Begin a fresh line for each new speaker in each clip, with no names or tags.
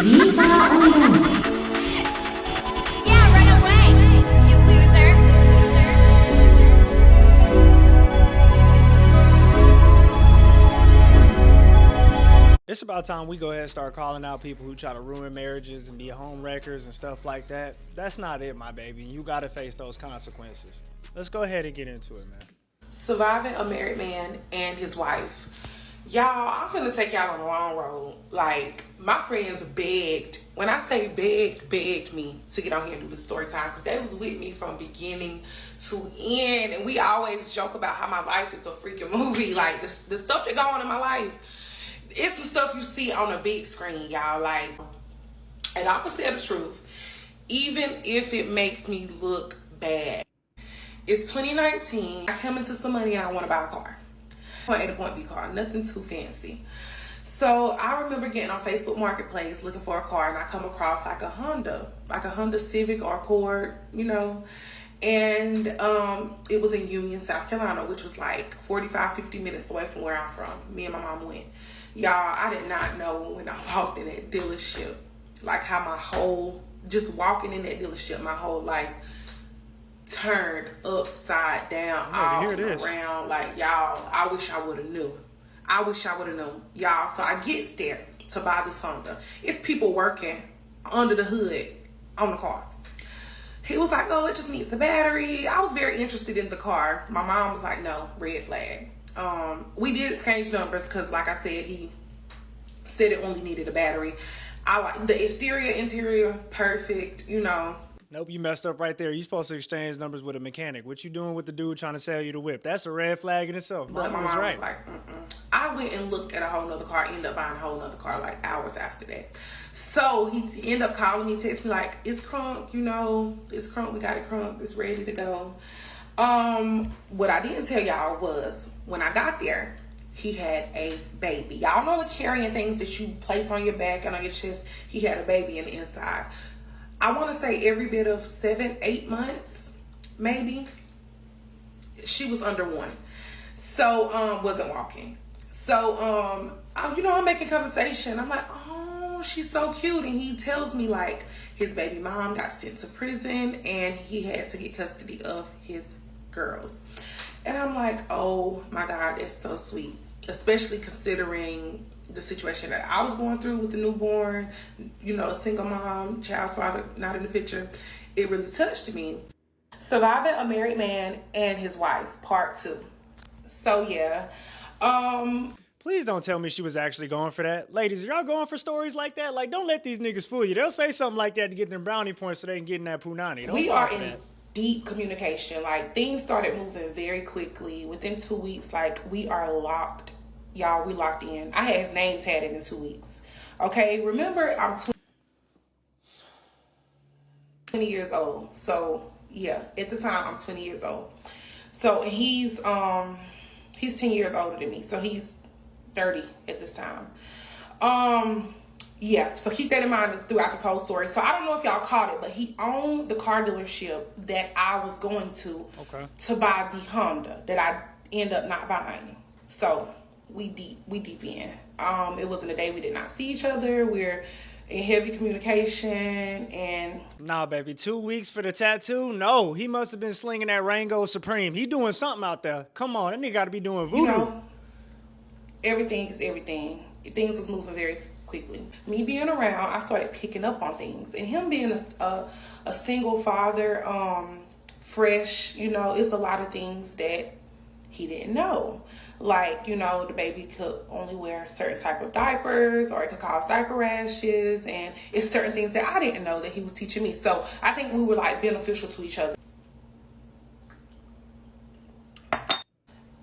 Yeah, run away, you loser.
It's about time we go ahead and start calling out people who try to ruin marriages and be home wreckers and stuff like that. That's not it, my baby. You gotta face those consequences. Let's go ahead and get into it, man.
Surviving a married man and his wife. Y'all, I'm gonna take y'all on the wrong road. Like, my friends begged, when I say begged me to get on here and do the story time, because they was with me from beginning to end. And we always joke about how my life is a freaking movie. Like, the stuff that go on in my life, it's some stuff you see on a big screen, y'all. Like, and I'm gonna tell the truth, even if it makes me look bad. It's 2019. I come into some money and I want to buy a car. I want an 8.B car, nothing too fancy. So I remember getting on Facebook Marketplace looking for a car, and I come across like a Honda Civic or Accord, you know. And it was in Union, South Carolina, which was like 45, 50 minutes away from where I'm from. Me and my mom went. Y'all, I did not know when I walked in that dealership, like how just walking in that dealership, my whole life turned upside down, all around. Like, y'all, I wish I would have knew. Y'all. So I get there to buy this Honda. It's people working under the hood on the car. He was like, oh, it just needs a battery. I was very interested in the car. My mom was like, no, red flag. We did exchange numbers because, like I said, he said it only needed a battery. I like the exterior, interior, perfect, you know.
Nope, you messed up right there. You're supposed to exchange numbers with a mechanic. What you doing with the dude trying to sell you the whip? That's a red flag in itself.
But my mom was like, I went and looked at a whole nother car, ended up buying a whole nother car like hours after that. So he ended up calling me, text me like, it's crunk, you know, it's crunk, we got it crunk, it's ready to go. What I didn't tell y'all was, when I got there, he had a baby. Y'all know the carrying things that you place on your back and on your chest. He had a baby in the inside. I want to say every bit of 7-8 months, maybe. She was under 1. So, wasn't walking. So, I'm making conversation. I'm like, oh, she's so cute. And he tells me, like, his baby mom got sent to prison and he had to get custody of his girls. And I'm like, oh my God, that's so sweet. Especially considering the situation that I was going through with the newborn, you know, a single mom, child's father, not in the picture. It really touched me. Surviving a married man and his wife, part 2. So yeah.
Please don't tell me she was actually going for that. Ladies, are y'all going for stories like that? Like, don't let these niggas fool you. They'll say something like that to get them brownie points so they can get in that punani.
We are in deep communication. Like, things started moving very quickly. Within 2 weeks, like, we are locked. Y'all, we locked in. I had his name tatted in 2 weeks. Okay, remember, I'm 20 years old. So, yeah, at the time, I'm 20 years old. So, he's 10 years older than me. So, he's 30 at this time. Yeah, so keep that in mind throughout this whole story. So I don't know if y'all caught it, but he owned the car dealership that I was going to buy the Honda that I end up not buying. So we deep in. It wasn't a day we did not see each other. We're in heavy communication and...
Nah, baby, 2 weeks for the tattoo? No, he must have been slinging that Rango Supreme. He doing something out there. Come on, that nigga got to be doing voodoo.
You know, everything is everything. Things was moving very quickly. Me being around, I started picking up on things. And him being a single father, fresh, you know, it's a lot of things that he didn't know. Like, you know, the baby could only wear certain type of diapers, or it could cause diaper rashes, and it's certain things that I didn't know that he was teaching me. So I think we were like beneficial to each other.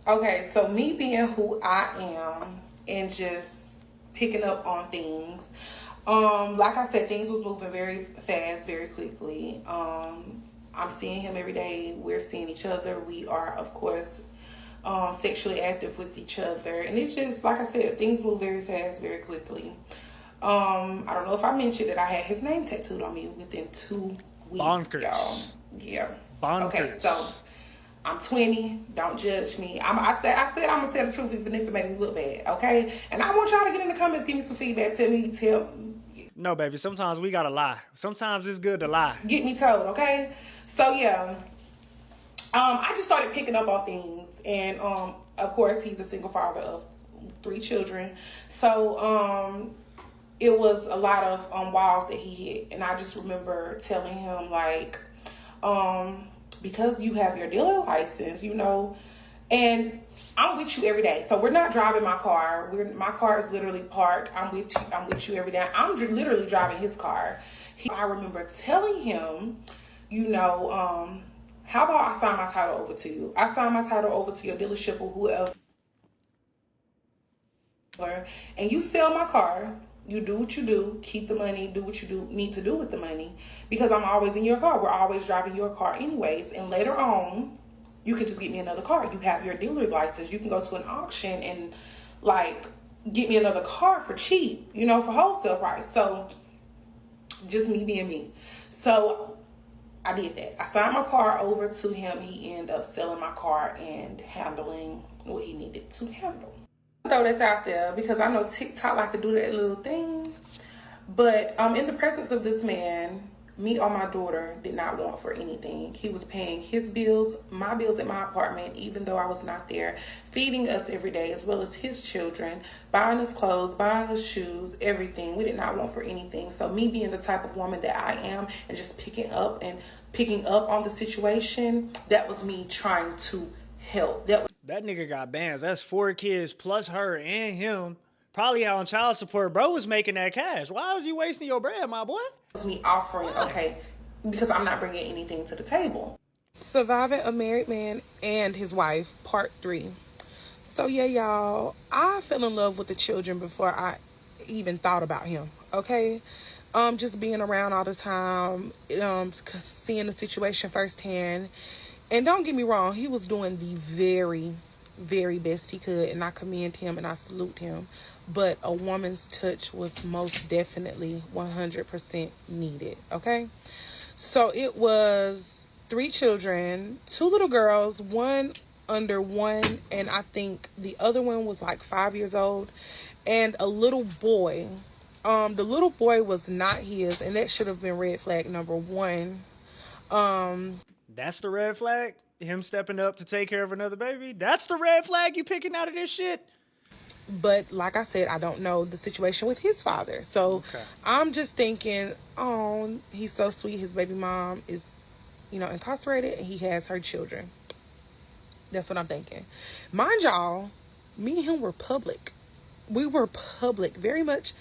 Okay, so me being who I am and just picking up on things, like I said, things was moving very fast, very quickly. I'm seeing him every day. We're seeing each other. We are, of course, sexually active with each other, and it's just, like I said, things move very fast, very quickly. I don't know if I mentioned that I had his name tattooed on me within 2 weeks.
Bonkers.
Y'all. Yeah.
Bonkers.
Okay, so I'm 20. Don't judge me. I said I'm gonna tell the truth even if it made me look bad. Okay, and I want y'all to get in the comments, give me some feedback.
No, baby, sometimes we gotta lie. Sometimes it's good to lie.
Get me told, okay? So yeah, I just started picking up on things, and of course, he's a single father of 3 children, so it was a lot of walls that he hit, and I just remember telling him like, because you have your dealer license, you know, and I'm with you every day. So we're not driving my car. My car is literally parked. I'm with you. I'm with you every day. I'm literally driving his car. I remember telling him, you know, how about I sign my title over to you? I sign my title over to your dealership or whoever, and you sell my car. You do what you do, keep the money, do what you need to do with the money, because I'm always in your car. We're always driving your car anyways. And later on, you could just get me another car. You have your dealer license. You can go to an auction and like get me another car for cheap, you know, for wholesale price. So just me being me. So I did that. I signed my car over to him. He ended up selling my car and handling what he needed to handle. Throw this out there because I know TikTok like to do that little thing, but in the presence of this man, me or my daughter did not want for anything. He was paying his bills, my bills at my apartment, even though I was not there, feeding us every day, as well as his children, buying us clothes, buying us shoes, everything. We did not want for anything. So me being the type of woman that I am and just picking up on the situation, that was me trying to help.
That nigga got bands. That's 4 kids plus her and him. Probably out on child support. Bro was making that cash. Why was you wasting your bread, my boy?
Was me offering, okay, because I'm not bringing anything to the table. Surviving a Married Man and His Wife, part 3. So yeah, y'all, I fell in love with the children before I even thought about him, okay? Just being around all the time, seeing the situation firsthand. And don't get me wrong, he was doing the very, very best he could, and I commend him and I salute him. But a woman's touch was most definitely 100% needed, okay? So it was 3 children, 2 little girls, one under 1, and I think the other one was like 5 years old, and a little boy. The little boy was not his, and that should have been red flag number 1.
That's the red flag? Him stepping up to take care of another baby? That's the red flag you picking out of this shit?
But like I said, I don't know the situation with his father. So okay. I'm just thinking, oh, he's so sweet. His baby mom is, you know, incarcerated and he has her children. That's what I'm thinking. Mind y'all, me and him were public. We were public. Very much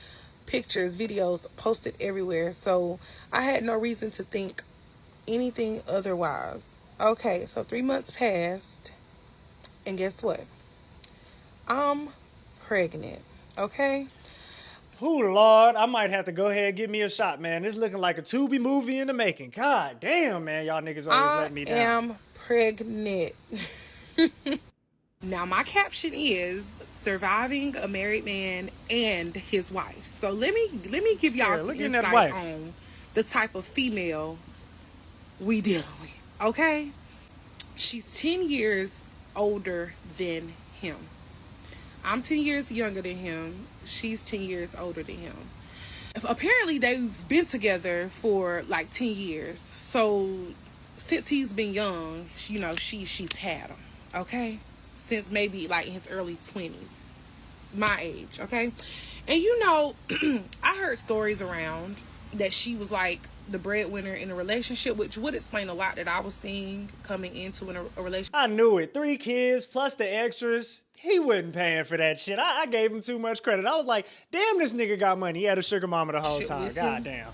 pictures, videos posted everywhere. So I had no reason to think anything otherwise. Okay, so 3 months passed, and guess what? I'm pregnant, okay?
Ooh, Lord, I might have to go ahead and get me a shot, man. This looking like a Tubi movie in the making. God damn, man, y'all niggas always let me down.
I am pregnant. Now, my caption is surviving a married man and his wife. So let me give y'all some insight on the type of female we dealing with, okay? She's 10 years older than him. I'm 10 years younger than him. She's 10 years older than him. Apparently, they've been together for like 10 years. So since he's been young, you know, she's had him, okay? Since maybe like in his early 20s, my age, okay? And you know, I heard stories around that she was like the breadwinner in a relationship, which would explain a lot that I was seeing coming into a relationship.
I knew it. 3 kids plus the extras. He wasn't paying for that shit. I gave him too much credit. I was like, damn, this nigga got money. He had a sugar mama the whole time. God damn.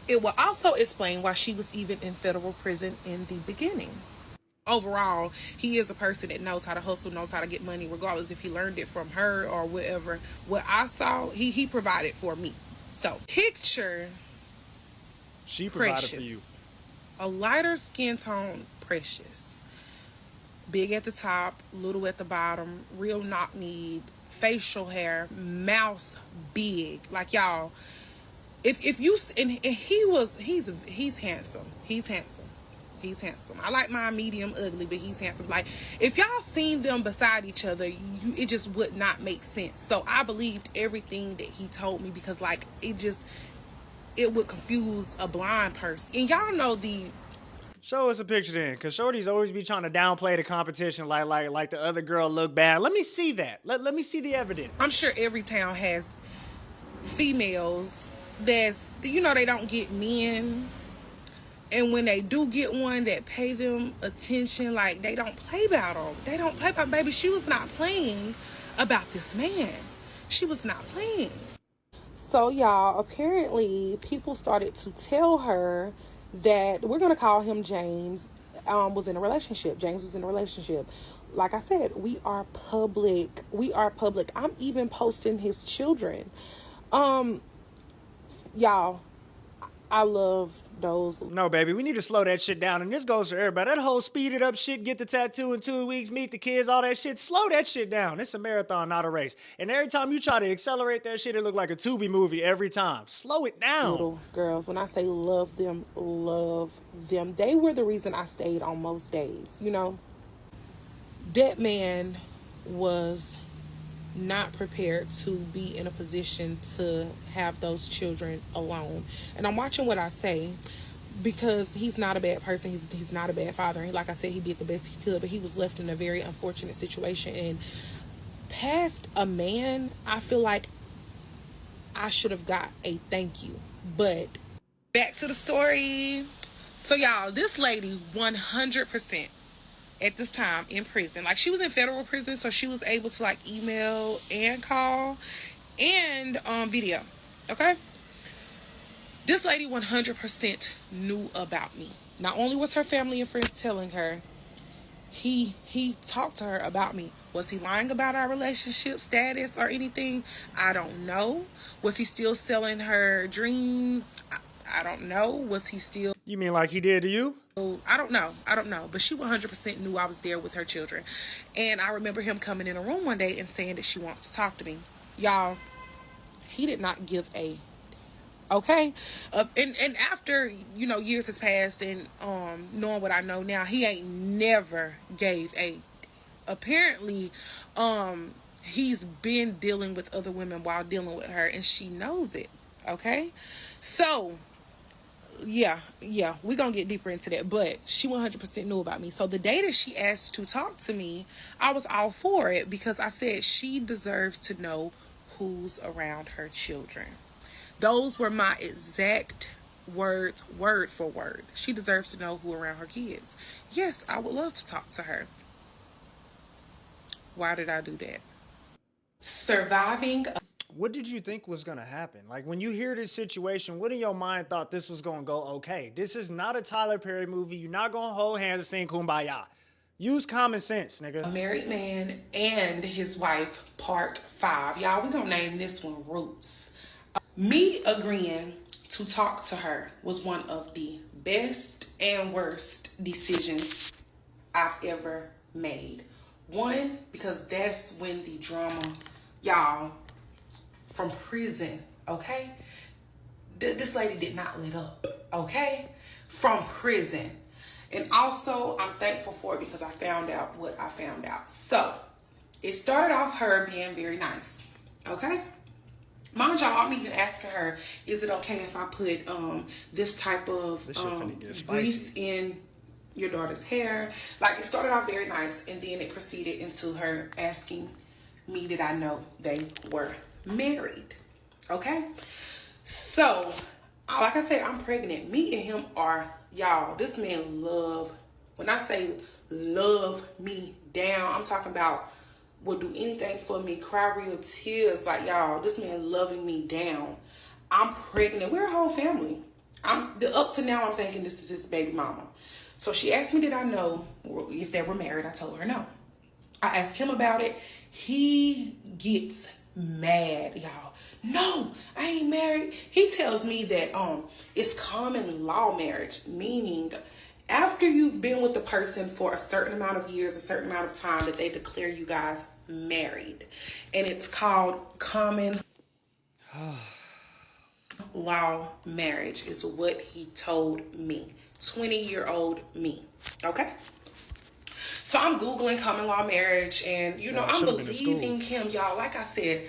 It will also explain why she was even in federal prison in the beginning. Overall, he is a person that knows how to hustle, knows how to get money, regardless if he learned it from her or whatever. What I saw, he provided for me. So, picture
she provided
Precious.
For you.
A lighter skin tone, Precious. Big at the top, little at the bottom, real knock-kneed, facial hair, mouth big. Like, y'all, if you, and he's handsome. He's handsome. He's handsome. I like mine medium ugly, but he's handsome. Like, if y'all seen them beside each other, it just would not make sense. So I believed everything that he told me because, like, it would confuse a blind person. And y'all know
Show us a picture then, because shorties always be trying to downplay the competition like the other girl look bad. Let me see that. Let me see the evidence.
I'm sure every town has females that's, you know, they don't get men. And when they do get one that pay them attention, like, they don't play about them. They don't play about, baby, she was not playing about this man. She was not playing. So, y'all, apparently people started to tell her that, we're going to call him James, was in a relationship. James was in a relationship. Like I said, we are public. We are public. I'm even posting his children. Y'all, I love those.
No, baby, we need to slow that shit down. And this goes for everybody. That whole speed it up shit, get the tattoo in 2 weeks, meet the kids, all that shit. Slow that shit down. It's a marathon, not a race. And every time you try to accelerate that shit, it look like a Tubi movie every time. Slow it down.
Little girls, when I say love them, they were the reason I stayed on most days, you know. That man was not prepared to be in a position to have those children alone. And I'm watching what I say, because he's not a bad person. He's not a bad father. And like I said, he did the best he could, but he was left in a very unfortunate situation. And past a man, I feel like I should have got a thank you. But back to the story. So y'all, this lady 100% at this time in prison. Like, she was in federal prison, so she was able to like email and call and video. Okay? This lady 100% knew about me. Not only was her family and friends telling her, he talked to her about me. Was he lying about our relationship status or anything? I don't know. Was he still selling her dreams? I don't know. Was he still...
You mean like he did to you?
I don't know. But she 100% knew I was there with her children. And I remember him coming in a room one day and saying that she wants to talk to me. Y'all, he did not give a... Okay? And after, you know, years has passed and knowing what I know now, he ain't never gave a... Apparently, he's been dealing with other women while dealing with her, and she knows it. Okay? So... yeah, we're gonna get deeper into that, but she 100% knew about me. So the day that she asked to talk to me, I was all for it, because I said she deserves to know who's around her children. Those were my exact words, word for word. She deserves to know who around her kids. Yes, I would love to talk to her. Why did I do that? Surviving.
What did you think was going to happen? Like, when you hear this situation, what in your mind thought this was going to go okay? This is not a Tyler Perry movie. You're not going to hold hands and sing Kumbaya. Use common sense, nigga.
A Married Man and His Wife, Part 5. Y'all, we're going to name this one Roots. Me agreeing to talk to her was one of the best and worst decisions I've ever made. One, because that's when the drama, y'all, from prison, okay? This lady did not let up, okay? From prison. And also, I'm thankful for it because I found out what I found out. So, it started off her being very nice, okay? Mind y'all, I'm even asking her, is it okay if I put this type of grease in your daughter's hair? Like, it started off very nice, and then it proceeded into her asking me did I know they were married. Okay? So, like I said, I'm pregnant. Me and him are, y'all, this man when I say love me down, I'm talking about will do anything for me, cry real tears. Like, y'all, this man loving me down. I'm pregnant. We're a whole family. Up to now, I'm thinking this is his baby mama. So she asked me, did I know if they were married? I told her no. I asked him about it. He gets mad, y'all. No, I ain't married. He tells me that it's common law marriage, meaning after you've been with the person for a certain amount of years, a certain amount of time, that they declare you guys married. And it's called common law marriage is what he told me. 20-year-old me. Okay? So I'm Googling common law marriage, and, you know, I'm believing him, y'all. Like I said,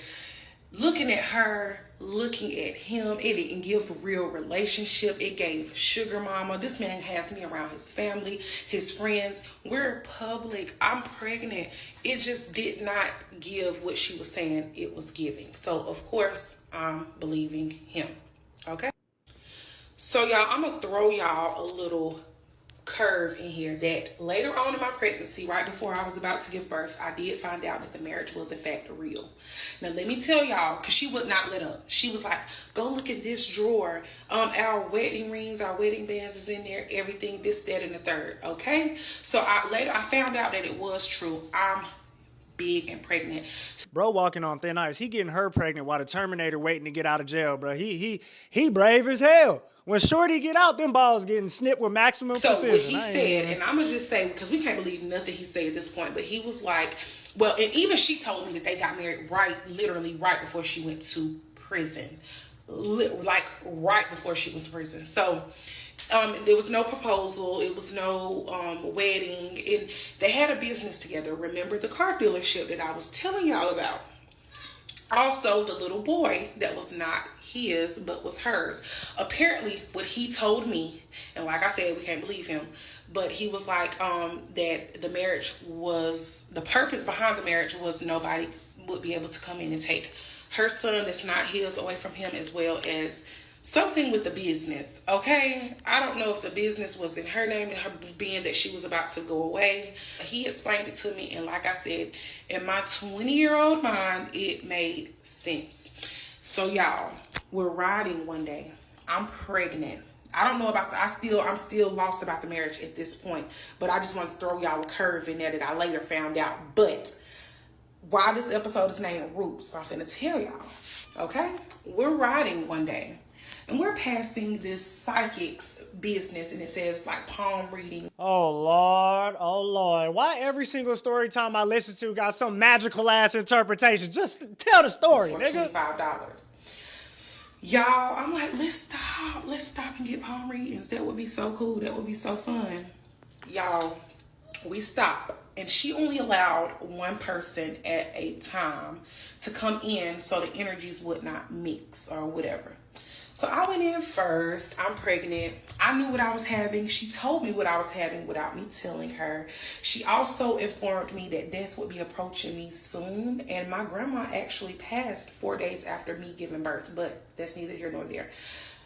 looking at her, looking at him, it didn't give a real relationship. It gave sugar mama. This man has me around his family, his friends. We're public. I'm pregnant. It just did not give what she was saying it was giving. So of course I'm believing him. Okay. So y'all, I'm gonna throw y'all a little curve in here that later on in my pregnancy, right before I was about to give birth, I did find out that the marriage was in fact real. Now let me tell y'all, because she would not let up. She was like, go look at this drawer. Our wedding rings, our wedding bands is in there, everything, this, that, and the third. Okay. So later I found out that it was true. I'm big and pregnant.
Bro walking on thin ice. He getting her pregnant while the Terminator waiting to get out of jail, bro. He brave as hell. When Shorty get out, them balls getting snipped with maximum precision.
So what he said, and I'm gonna just say, because we can't believe nothing he said at this point, but he was like, well, and even she told me that they got married literally right before she went to prison. Like right before she went to prison. So there was no proposal. It was no wedding. And they had a business together. Remember the car dealership that I was telling y'all about? Also, the little boy that was not his, but was hers. Apparently, what he told me, and like I said, we can't believe him, but he was like, that the marriage was, the purpose behind the marriage was nobody would be able to come in and take her son that's not his away from him, as well as something with the business. Okay, I don't know if the business was in her name and her being that she was about to go away. He explained it to me, and like I said, in my 20-year-old mind, it made sense. So y'all, we're riding one day. I'm pregnant. I don't know about I'm still lost about the marriage at this point, but I just want to throw y'all a curve in there that I later found out. But while this episode is named Roots, I'm gonna tell y'all, okay? We're riding one day, and we're passing this psychic's business, and it says like palm reading.
Oh Lord. Why every single story time I listen to got some magical ass interpretation? Just tell the story,
For
nigga.
$25. Y'all, I'm like, let's stop and get palm readings. That would be so cool. That would be so fun. Y'all, we stopped, and she only allowed one person at a time to come in so the energies would not mix or whatever. So I went in first. I'm pregnant. I knew what I was having. She told me what I was having without me telling her. She also informed me that death would be approaching me soon. And my grandma actually passed 4 days after me giving birth. But that's neither here nor there.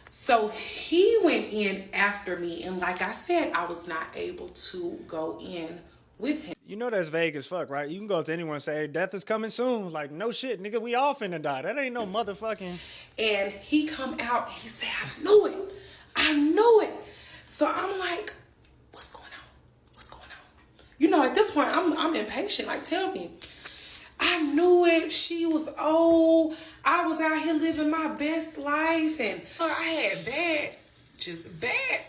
So he went in after me. And like I said, I was not able to go in with him.
You know that's vague as fuck, right? You can go up to anyone and say, hey, death is coming soon. Like, no shit, nigga, we all finna die. That ain't no motherfucking...
And he come out, he said, I knew it. So I'm like, what's going on? You know, at this point, I'm impatient. Like, tell me. I knew it. She was old. I was out here living my best life. And I had just bad.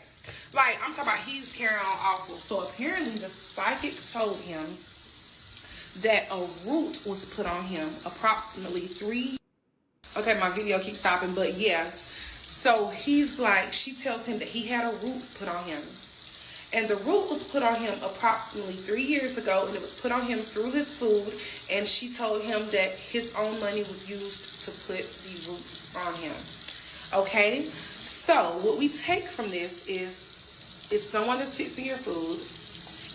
Like, I'm talking about he's carrying on awful. So apparently the psychic told him that a root was put on him approximately 3. Okay, my video keeps stopping, but yeah. So he's like, she tells him that he had a root put on him. And the root was put on him approximately 3 years ago, and it was put on him through his food. And she told him that his own money was used to put the root on him. Okay? So what we take from this is, it's someone that's fixing your food.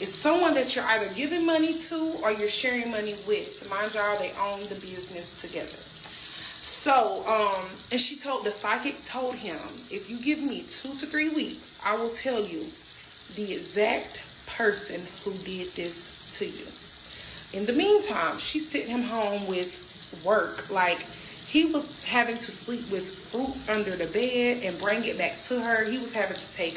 It's someone that you're either giving money to or you're sharing money with. Mind y'all, they own the business together. So, and the psychic told him, if you give me 2 to 3 weeks, I will tell you the exact person who did this to you. In the meantime, she sent him home with work. Like, he was having to sleep with fruits under the bed and bring it back to her. He was having to take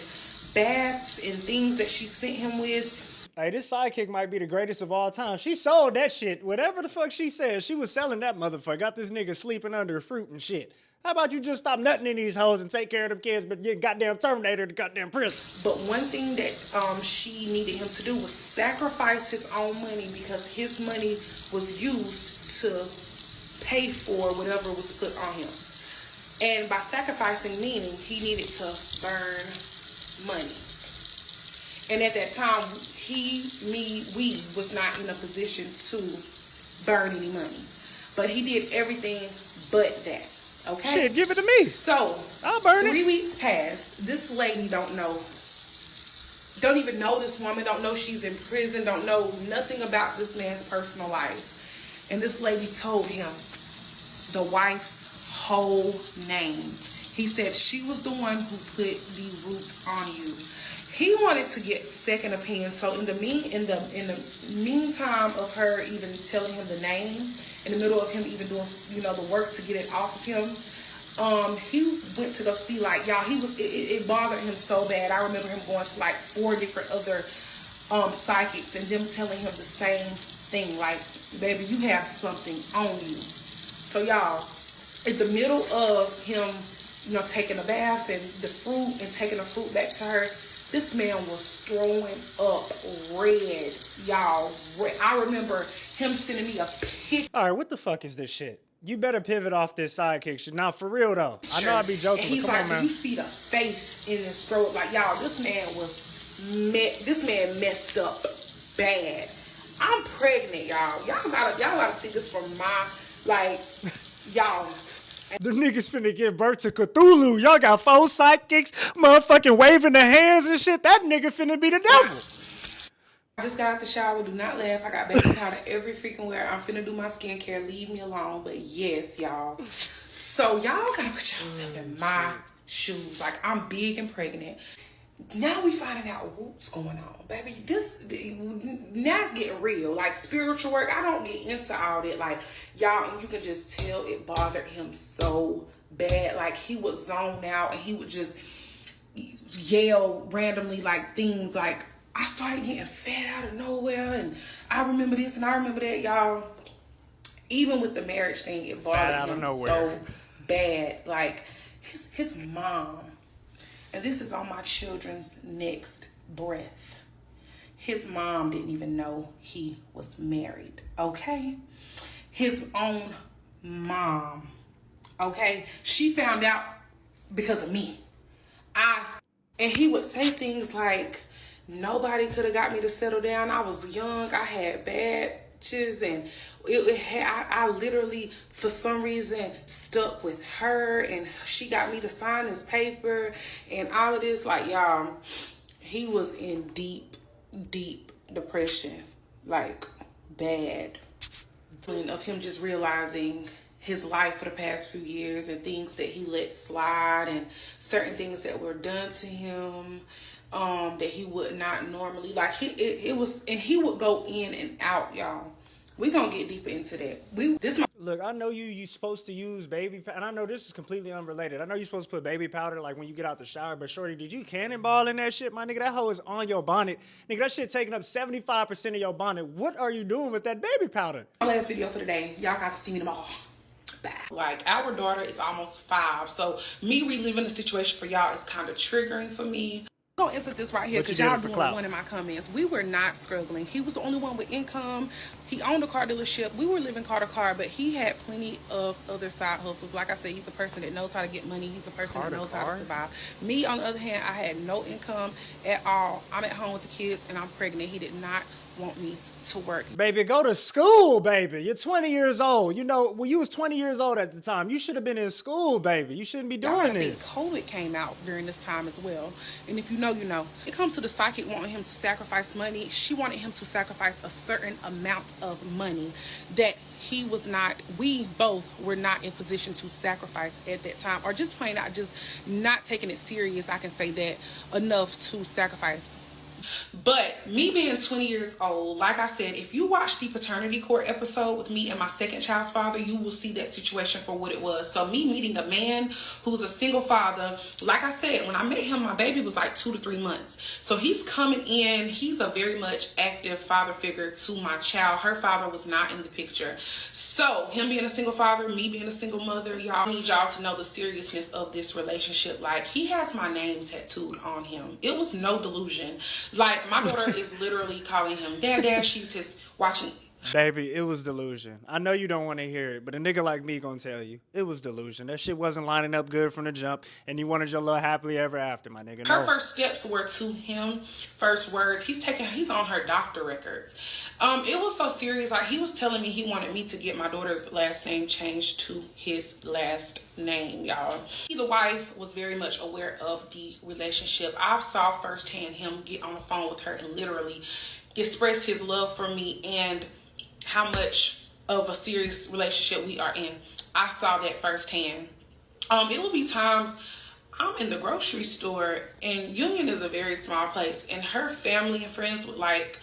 baths and things that she sent him with.
Hey, this sidekick might be the greatest of all time. She sold that shit. Whatever the fuck she said, she was selling that motherfucker. Got this nigga sleeping under a fruit and shit. How about you just stop nutting in these hoes and take care of them kids, but get goddamn Terminator to goddamn prison?
But one thing that she needed him to do was sacrifice his own money, because his money was used to pay for whatever was put on him. And by sacrificing, meaning he needed to burn money. And at that time, we was not in a position to burn any money. But he did everything but that. Okay?
Shit, give it to me.
So,
I'll burn it.
3 weeks passed. This lady don't even know this woman, don't know she's in prison, don't know nothing about this man's personal life. And this lady told him the wife's whole name. He said she was the one who put the roots on you. He wanted to get second opinion. So in the meantime of her even telling him the name, in the middle of him even doing, you know, the work to get it off of him, he went to go see, like, y'all, it bothered him so bad. I remember him going to like 4 different other psychics and them telling him the same thing, like, baby, you have something on you. So y'all, in the middle of him, you know, taking a bath and the fruit and taking the fruit back to her, this man was throwing up red, y'all. I remember him sending me a picture.
All right, what the fuck is this shit? You better pivot off this sidekick shit. Now, for real, though. I know I be joking,
and he's
but come
like,
on, man.
you see the face in his throat. Like, y'all, this man messed up bad. I'm pregnant, y'all. Y'all gotta see this from my, like, y'all.
The niggas finna give birth to Cthulhu. Y'all got 4 sidekicks, motherfucking waving their hands and shit. That nigga finna be the devil.
I just got out the shower. Do not laugh. I got baby powder every freaking where. I'm finna do my skincare. Leave me alone. But yes, y'all. So y'all gotta put yourself in my shoes. Like, I'm big and pregnant. Now we finding out what's going on, baby. Now it's getting real. Like, spiritual work, I don't get into all that. Like, y'all, and you can just tell it bothered him so bad. Like, he would zone out and he would just yell randomly, like, things like, I started getting fed out of nowhere, and I remember this and I remember that, y'all. Even with the marriage thing, it bothered him so bad. Like, his mom, and this is on my children's next breath, his mom didn't even know he was married, okay? His own mom, okay? She found out because of me. And he would say things like, nobody could have got me to settle down. I was young. I had bad bitches, and I literally, for some reason, stuck with her, and she got me to sign this paper and all of this. Like, y'all, he was in deep, deep depression, like, bad. And of him just realizing his life for the past few years and things that he let slide and certain things that were done to him that he would not normally, like, it was, and he would go in and out, y'all. We gonna get deeper into that.
Look, I know you supposed to use baby powder, and I know this is completely unrelated. I know you're supposed to put baby powder like when you get out the shower, but shorty, did you cannonball in that shit, my nigga? That hoe is on your bonnet. Nigga, that shit taking up 75% of your bonnet. What are you doing with that baby powder?
My last video for today, y'all got to see me tomorrow. Bye. Like, our daughter is almost 5, so me reliving the situation for y'all is kind of triggering for me. I'm gonna insert this right here because y'all doing one in my comments. We were not struggling. He was the only one with income. He owned a car dealership. We were living car to car, but he had plenty of other side hustles. Like I said, he's a person that knows how to get money. He's a person that knows how to survive. Me, on the other hand, I had no income at all. I'm at home with the kids and I'm pregnant. He did not want me to work.
Baby, go to school, baby. You're 20 years old. You know, when you was 20 years old at the time, you should have been in school, baby. You shouldn't be doing this.
COVID came out during this time as well. And if you know, you know. It comes to the psychic wanting him to sacrifice money. She wanted him to sacrifice a certain amount of money that he was not, we both were not in position to sacrifice at that time, or just plain out just not taking it serious, I can say that, enough to sacrifice. But me being 20 years old, like I said, if you watch the paternity court episode with me and my second child's father, you will see that situation for what it was. So me meeting a man who's a single father, like I said, when I met him, my baby was like 2 to 3 months. So he's coming in, he's a very much active father figure to my child. Her father was not in the picture. So him being a single father, me being a single mother, y'all need y'all to know the seriousness of this relationship. Like, he has my name tattooed on him. It was no delusion. Like, my daughter is literally calling him dad. She's watching
Baby, it was delusion. I know you don't want to hear it, but a nigga like me gonna tell you it was delusion. That shit wasn't lining up good from the jump, and you wanted your little happily ever after, my nigga.
Her
No.
first steps were to him. First words. He's on her doctor records. It was so serious. Like, he was telling me he wanted me to get my daughter's last name changed to his last name, y'all. The wife was very much aware of the relationship. I saw firsthand him get on the phone with her and literally express his love for me and how much of a serious relationship we are in. I saw that firsthand. It would be times I'm in the grocery store, and Union is a very small place, and her family and friends would like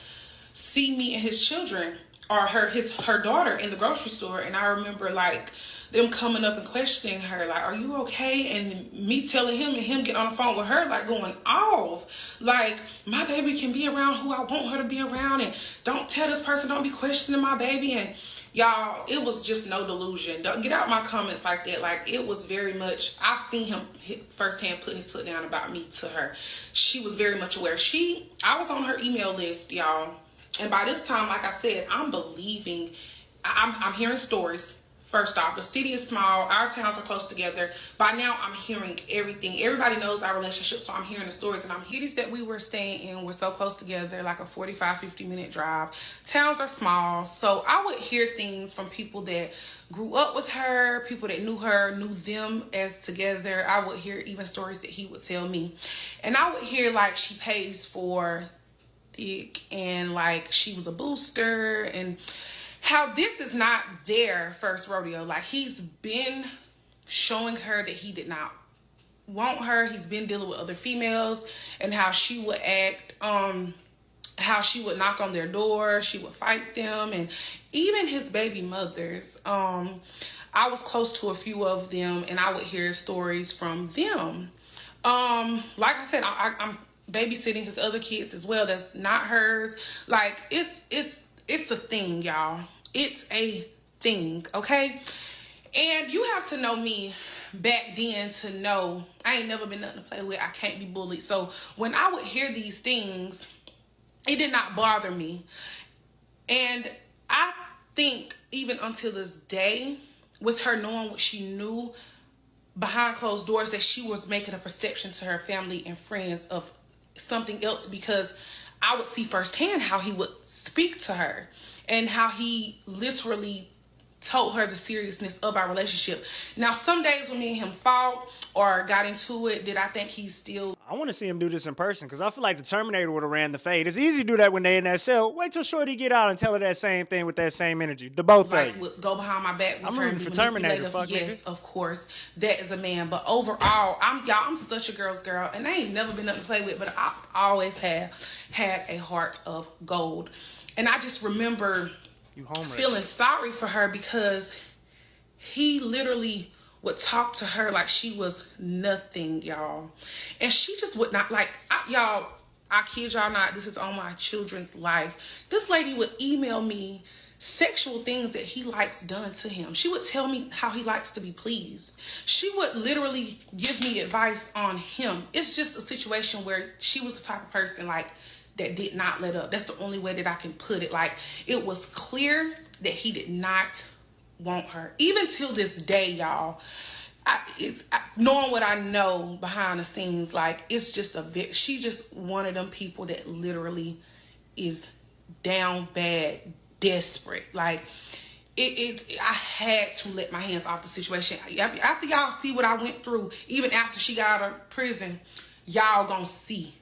see me and his children or her daughter in the grocery store, and I remember like them coming up and questioning her, like, are you okay? And me telling him and him getting on the phone with her, like going off, like, my baby can be around who I want her to be around, and don't tell this person, don't be questioning my baby. And y'all, it was just no delusion. Don't get out my comments like that. Like, it was very much, I've seen him firsthand putting his foot down about me to her. She was very much aware. I was on her email list, y'all. And by this time, like I said, I'm believing, I'm hearing stories. First off, the city is small. Our towns are close together. By now, I'm hearing everything. Everybody knows our relationship, so I'm hearing the stories. And cities that we were staying in were so close together, like a 45, 50-minute drive. Towns are small, so I would hear things from people that grew up with her, people that knew her, knew them as together. I would hear even stories that he would tell me. And I would hear, like, she pays for dick, and, like, she was a booster, and how this is not their first rodeo. Like, he's been showing her that he did not want her. He's been dealing with other females, and how she would act, how she would knock on their door, she would fight them, and even his baby mothers. I was close to a few of them, and I would hear stories from them. Like I said, I'm babysitting his other kids as well that's not hers. Like, it's a thing, y'all. It's a thing, okay? And you have to know me back then to know I ain't never been nothing to play with. I can't be bullied. So when I would hear these things, it did not bother me. And I think even until this day, with her knowing what she knew behind closed doors, that she was making a perception to her family and friends of something else, because I would see firsthand how he would speak to her and how he literally told her the seriousness of our relationship. Now, some days when me and him fought or got into it, did I think he still...
I want to see him do this in person, because I feel like the Terminator would have ran the fade. It's easy to do that when they in that cell. Wait till Shorty get out and tell her that same thing with that same energy. The both of you.
Would go behind my back with
I'm
her
rooting
and
for
be
Terminator,
manipulative.
fuck
Yes,
nigga.
of course, that is a man. But overall, I'm such a girl's girl, and I ain't never been nothing to play with, but I always have had a heart of gold. And I just remember feeling sorry for her, because he literally would talk to her like she was nothing, y'all. And she just would not, like, y'all, I kid y'all not, this is on my children's life. This lady would email me sexual things that he likes done to him. She would tell me how he likes to be pleased. She would literally give me advice on him. It's just a situation where she was the type of person, like, that did not let up. That's the only way that I can put it. Like, it was clear that he did not want her. Even till this day, y'all, knowing what I know behind the scenes, like, it's just she just one of them people that literally is down bad, desperate. Like, I had to let my hands off the situation. After y'all see what I went through, even after she got out of prison, y'all gonna see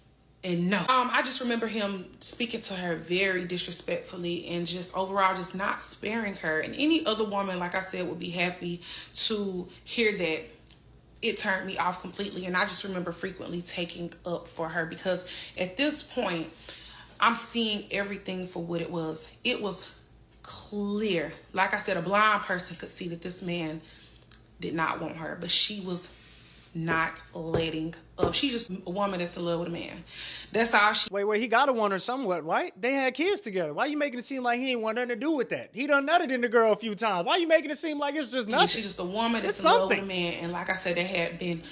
and no. I just remember him speaking to her very disrespectfully and just overall just not sparing her. And any other woman, like I said, would be happy to hear that. It turned me off completely. And I just remember frequently taking up for her, because at this point, I'm seeing everything for what it was. It was clear. Like I said, a blind person could see that this man did not want her, but she was not letting up. She just a woman that's in love with a man. That's all she...
Wait, he gotta want her somewhat, right? They had kids together. Why you making it seem like he ain't want nothing to do with that? He done nutted in the girl a few times. Why you making it seem like it's just nothing?
She's just a woman that's in love with a man. And like I said, they had been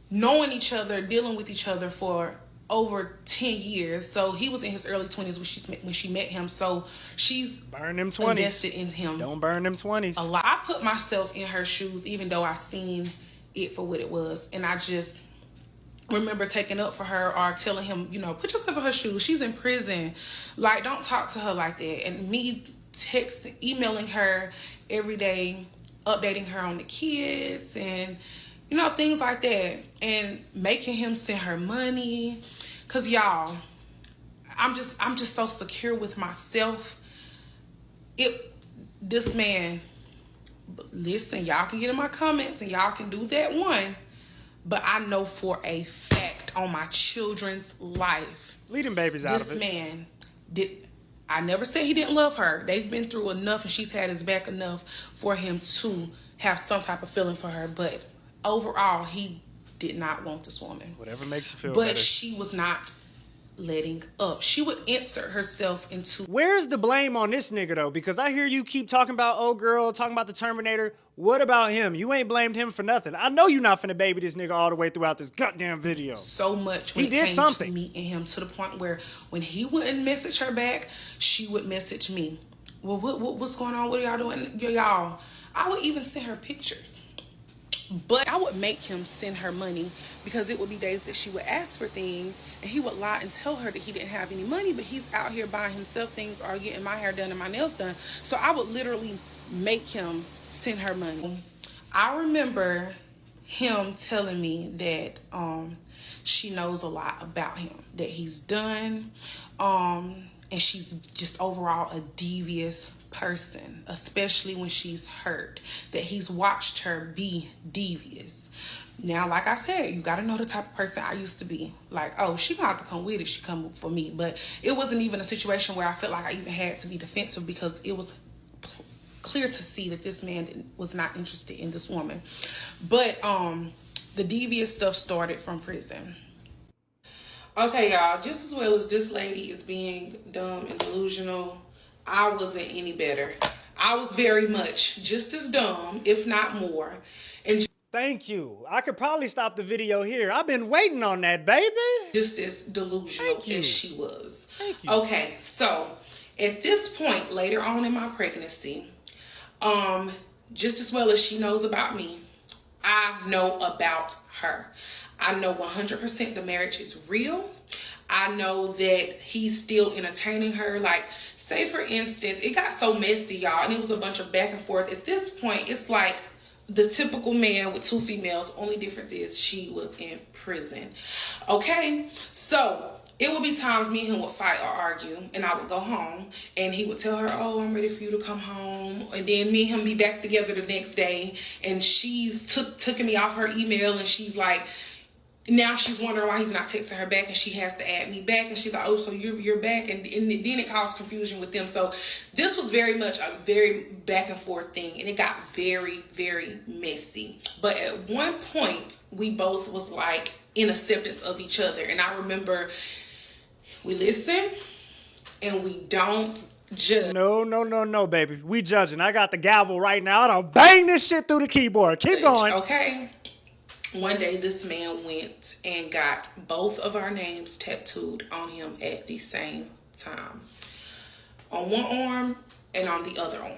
knowing each other, dealing with each other for over 10 years. So he was in his early 20s when she met him. So she's
burn them 20s.
invested in him.
Don't burn them 20s.
A lot. I put myself in her shoes, even though I seen it for what it was. And I just remember taking up for her or telling him, you know, put yourself in her shoes. She's in prison. Like, don't talk to her like that. And me texting, emailing her every day, updating her on the kids and, you know, things like that. And making him send her money. Cause y'all, I'm just so secure with myself. This man, listen, y'all can get in my comments and y'all can do that one. But I know for a fact on my children's life,
lead them babies out of it.
This man I never said he didn't love her. They've been through enough and she's had his back enough for him to have some type of feeling for her. But overall, he did not want this woman.
Whatever makes you feel
better.
But
she was not letting up. She would insert herself into...
Where's the blame on this nigga, though? Because I hear you keep talking about old girl, talking about the Terminator. What about him? You ain't blamed him for nothing. I know you're not finna baby this nigga all the way throughout this goddamn video.
So much when it came to me and him, to the point where when he wouldn't message her back, she would message me. Well, what's going on? What are y'all doing? Y'all, I would even send her pictures. But I would make him send her money because it would be days that she would ask for things and he would lie and tell her that he didn't have any money, but he's out here buying himself things or getting my hair done and my nails done. So I would literally make him send her money. I remember him telling me that she knows a lot about him, that he's done, and she's just overall a devious person, especially when she's hurt, that he's watched her be devious. Now, like I said, you got to know the type of person I used to be. Like, oh, she gonna have to come with it. She come for me. But it wasn't even a situation where I felt like I even had to be defensive because it was clear to see that this man was not interested in this woman. But the devious stuff started from prison. Okay, y'all, just as well as this lady is being dumb and delusional, I wasn't any better. I was very much just as dumb, if not more. And
thank you. I could probably stop the video here. I've been waiting on that, baby.
Just as delusional as she was.
Thank you.
Okay, so at this point, later on in my pregnancy, just as well as she knows about me, I know about her. I know 100% the marriage is real. I know that he's still entertaining her. Like, say for instance, it got so messy, y'all, and it was a bunch of back and forth. At this point, it's like the typical man with 2 females. Only difference is she was in prison. Okay, so it would be times me and him would fight or argue, and I would go home, and he would tell her, oh, I'm ready for you to come home. And then me and him be back together the next day, and she's taking me off her email, and she's like, now she's wondering why he's not texting her back, and she has to add me back, and she's like, oh, so you're back, and then it caused confusion with them. So this was very much a very back and forth thing, and it got very, very messy. But at one point, we both was like in acceptance of each other, and I remember we listen and we don't judge.
No, baby. We judging. I got the gavel right now. I'll bang this shit through the keyboard. Keep going.
Okay. One day, this man went and got both of our names tattooed on him at the same time. On one arm and on the other arm.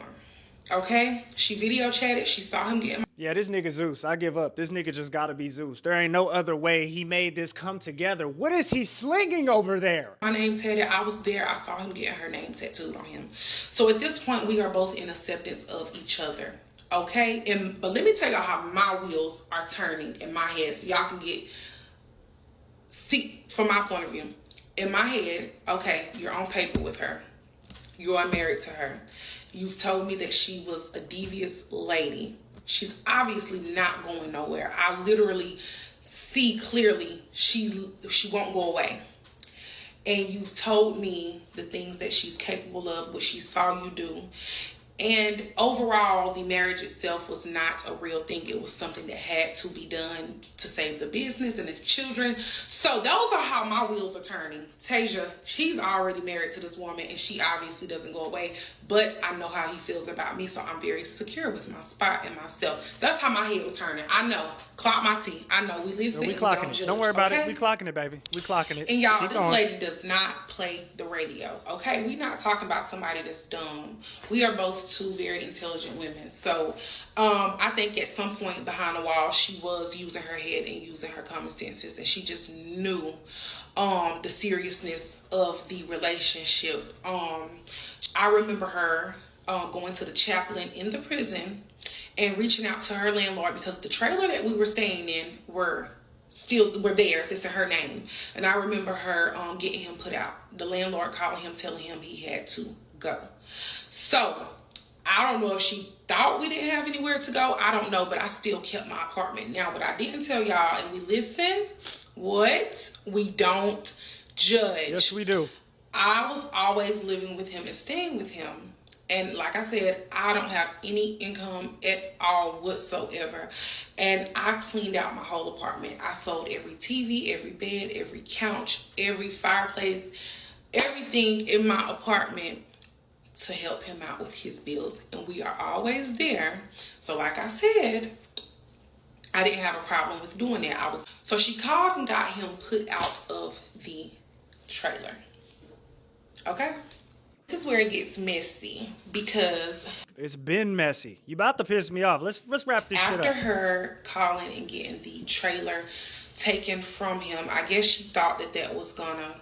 Okay? She video chatted. She saw him getting...
Yeah, this nigga Zeus. I give up. This nigga just gotta be Zeus. There ain't no other way he made this come together. What is he slinging over there?
My name tatted. I was there. I saw him getting her name tattooed on him. So at this point, we are both in acceptance of each other. Okay? But let me tell y'all how my wheels are turning in my head so y'all can see from my point of view. In my head, okay, you're on paper with her. You are married to her. You've told me that she was a devious lady. She's obviously not going nowhere. I literally see clearly she won't go away. And you've told me the things that she's capable of, what she saw you do. And overall, the marriage itself was not a real thing. It was something that had to be done to save the business and the children. So those are how my wheels are turning. Tasia, she's already married to this woman, and she obviously doesn't go away. But I know how he feels about me, so I'm very secure with my spot and myself. That's how my head was turning. I know. Clock my tea. I know. We listen.
We clocking it. Don't worry about it. We clocking it, baby. We clocking it.
And y'all, this lady does not play the radio. Okay, we're not talking about somebody that's dumb. We are both two very intelligent women. So I think at some point behind the wall, she was using her head and using her common senses, and she just knew the seriousness of the relationship. I remember her going to the chaplain in the prison and reaching out to her landlord, because the trailer that we were staying in were theirs. It's in her name. And I remember her getting him put out. The landlord calling him, telling him he had to go. So I don't know if she thought we didn't have anywhere to go. I don't know, but I still kept my apartment. Now, what I didn't tell y'all, and we listen, we don't judge.
Yes, we do.
I was always living with him and staying with him. And like I said, I don't have any income at all whatsoever. And I cleaned out my whole apartment. I sold every TV, every bed, every couch, every fireplace, everything in my apartment to help him out with his bills. And we are always there. So like I said, I didn't have a problem with doing that. So she called and got him put out of the trailer. Okay? This is where it gets messy, because
it's been messy. You about to piss me off. Let's wrap this shit up.
After her calling and getting the trailer taken from him, I guess she thought that was gonna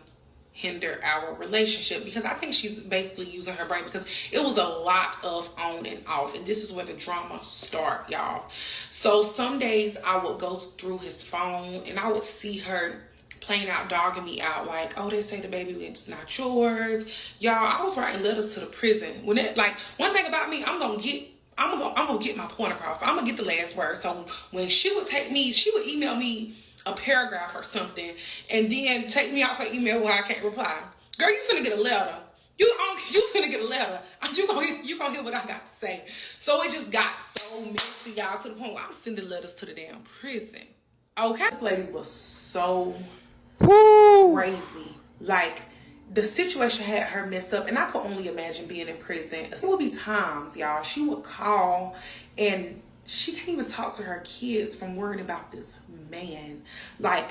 hinder our relationship, because I think she's basically using her brain, because it was a lot of on and off, and this is where the drama start, y'all. So some days I would go through his phone and I would see her playing out, dogging me out, like, oh, they say the baby it's not yours. Y'all, I was writing letters to the prison. When it, like, one thing about me, I'm gonna get my point across. I'm gonna get the last word. So when she would email me a paragraph or something, and then take me off her email where I can't reply. Girl, you finna get a letter. You finna get a letter. You gonna hear what I got to say. So it just got so messy, y'all, to the point where I'm sending letters to the damn prison. Okay, this lady was so crazy. Like, the situation had her messed up, and I could only imagine being in prison. There would be times, y'all, she would call and she can't even talk to her kids from worrying about this man. Like,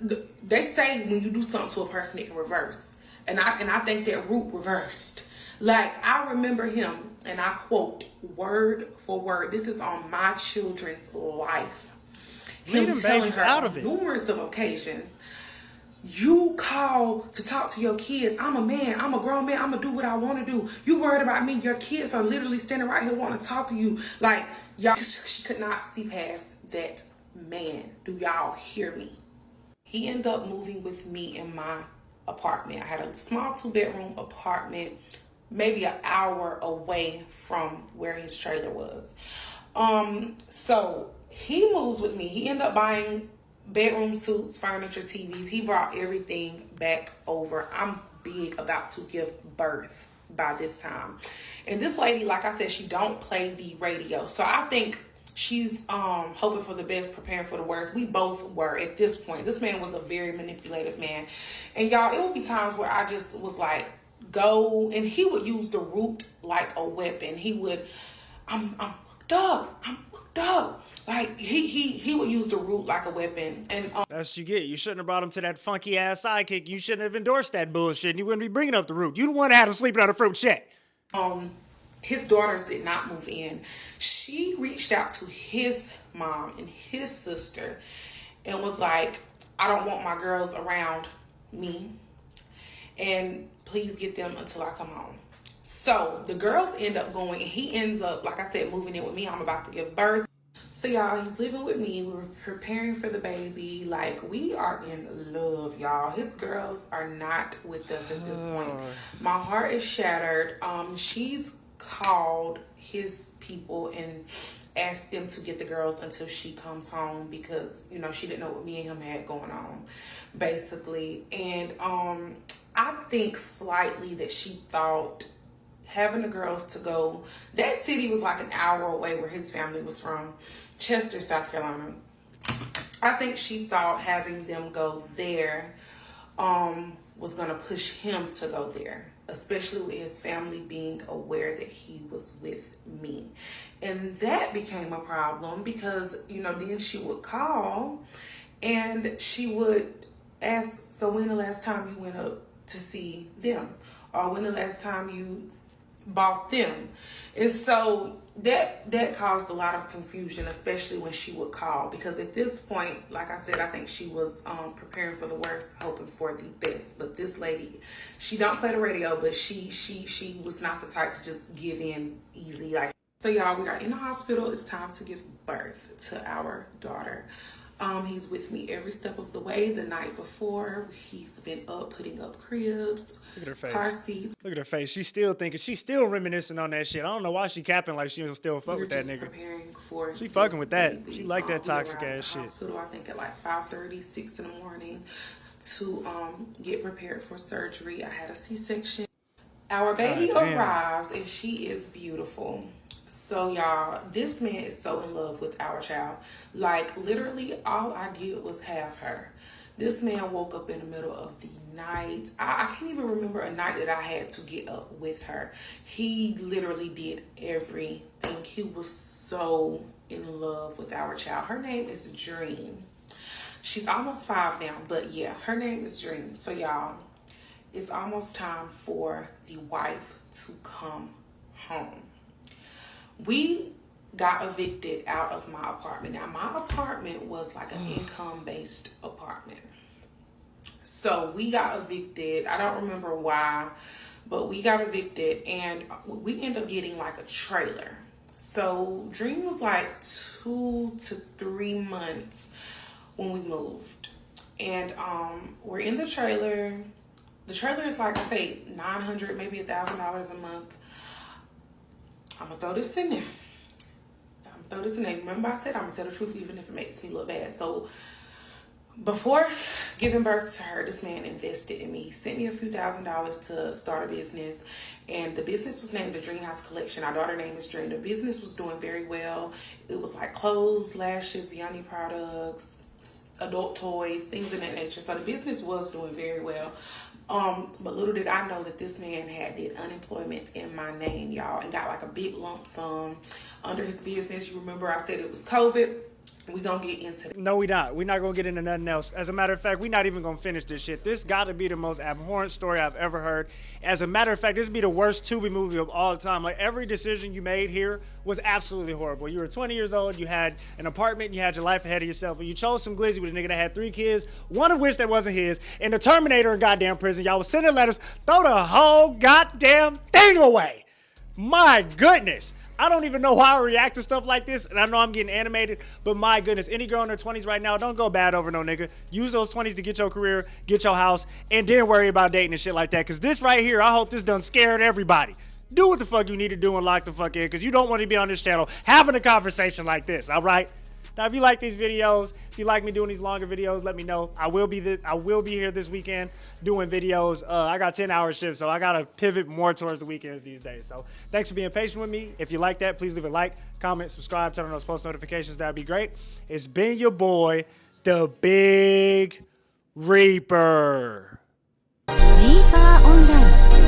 they say when you do something to a person, it can reverse. And I think that root reversed. Like, I remember him, and I quote word for word, this is on my children's life. Him telling her on numerous of occasions, you call to talk to your kids. I'm a man. I'm a grown man. I'm going to do what I want to do. You worried about me. Your kids are literally standing right here wanting to talk to you. Like, y'all, she could not see past that man. Do y'all hear me? He ended up moving with me in my apartment. I had a small 2-bedroom apartment, maybe an hour away from where his trailer was. So he moves with me. He ended up buying bedroom suits, furniture, TVs. He brought everything back over. I'm big about to give birth by this time. And this lady, like I said, she don't play the radio. So I think she's hoping for the best, preparing for the worst. We both were at this point. This man was a very manipulative man. And y'all, it would be times where I just was like, go, and he would use the root like a weapon. He would, I'm fucked up. I'm fucked up. Like, he would use the root like a weapon. And
that's what you get. You shouldn't have brought him to that funky ass sidekick. You shouldn't have endorsed that bullshit. And you wouldn't be bringing up the root. You the one that had him sleeping on a fruit shit.
His daughters did not move in. She reached out to his mom and his sister and was like, I don't want my girls around me, and please get them until I come home. So the girls end up going, and he ends up, like I said, moving in with me. I'm about to give birth. So y'all, he's living with me. We're preparing for the baby. Like, we are in love, y'all. His girls are not with us at this point. My heart is shattered. She's called his people and asked them to get the girls until she comes home, because, you know, she didn't know what me and him had going on, basically. And I think slightly that she thought having the girls to go. That city was like an hour away where his family was from, Chester, South Carolina. I think she thought having them go there was going to push him to go there, especially with his family being aware that he was with me. And that became a problem because, you know, then she would call and she would ask, so when the last time you went up to see them? Or when the last time you bought them? And so that caused a lot of confusion, especially when she would call, because at this point, like I said, I think she was preparing for the worst, hoping for the best. But this lady, she don't play the radio, but she was not the type to just give in easy. Like, so y'all, we are in the hospital. It's time to give birth to our daughter. He's with me every step of the way. The night before, he's been up putting up cribs,
Look at her face.
car seats.
Look at her face. She's still thinking. She's still reminiscing on that shit. I don't know why she capping like she was still fuck with that
Just
nigga.
preparing for
She fucking with that.
baby.
She like that
We
toxic
arrived at
ass
the
shit.
hospital, I think at like 5:30, 6 in the morning to get prepared for surgery. I had a C-section. Our baby
damn.
arrives and she is beautiful. So y'all, this man is so in love with our child. Like literally all I did was have her. This man woke up in the middle of the night. I can't even remember a night that I had to get up with her. He literally did everything. He was so in love with our child. Her name is Dream. She's almost 5 now, but yeah, her name is Dream. So y'all, it's almost time for the wife to come home. We got evicted out of my apartment. Now, my apartment was like an income-based apartment. So we got evicted. I don't remember why, but we got evicted and we ended up getting like a trailer. So Dream was like 2 to 3 months when we moved. And we're in the trailer. The trailer is like, I say, $900, maybe $1,000 a month. I'm gonna throw this in there. Remember I said I'm gonna tell the truth even if it makes me look bad. So before giving birth to her, this man invested in me. He sent me a few $1,000s to start a business, and the business was named the Dream House Collection. Our daughter name is Dream. The business was doing very well. It was like clothes, lashes, Yanni products, adult toys, things of that nature. So the business was doing very well. But little did I know that this man did unemployment in my name, y'all, and got like a big lump sum under his business. You remember I said it was COVID. We gonna get into that.
No, we not. We're not gonna get into nothing else. As a matter of fact, we're not even gonna finish this shit. This gotta be the most abhorrent story I've ever heard. As a matter of fact, this would be the worst Tubi movie of all time. Like every decision you made here was absolutely horrible. You were 20 years old, you had an apartment, you had your life ahead of yourself, and you chose some glizzy with a nigga that had 3 kids, one of which that wasn't his, and the Terminator in goddamn prison. Y'all was sending letters, throw the whole goddamn thing away. My goodness. I don't even know how I react to stuff like this, and I know I'm getting animated, but my goodness, any girl in their 20s right now, don't go bad over no nigga. Use those 20s to get your career, get your house, and then worry about dating and shit like that, because this right here, I hope this done scared everybody. Do what the fuck you need to do and lock the fuck in, because you don't want to be on this channel having a conversation like this, all right? Now, if you like these videos, if you like me doing these longer videos, let me know. I will be here this weekend doing videos. I got 10-hour shifts, so I got to pivot more towards the weekends these days. So thanks for being patient with me. If you like that, please leave a like, comment, subscribe, turn on those post notifications. That'd be great. It's been your boy, the Big Reaper.
リーパーオンライン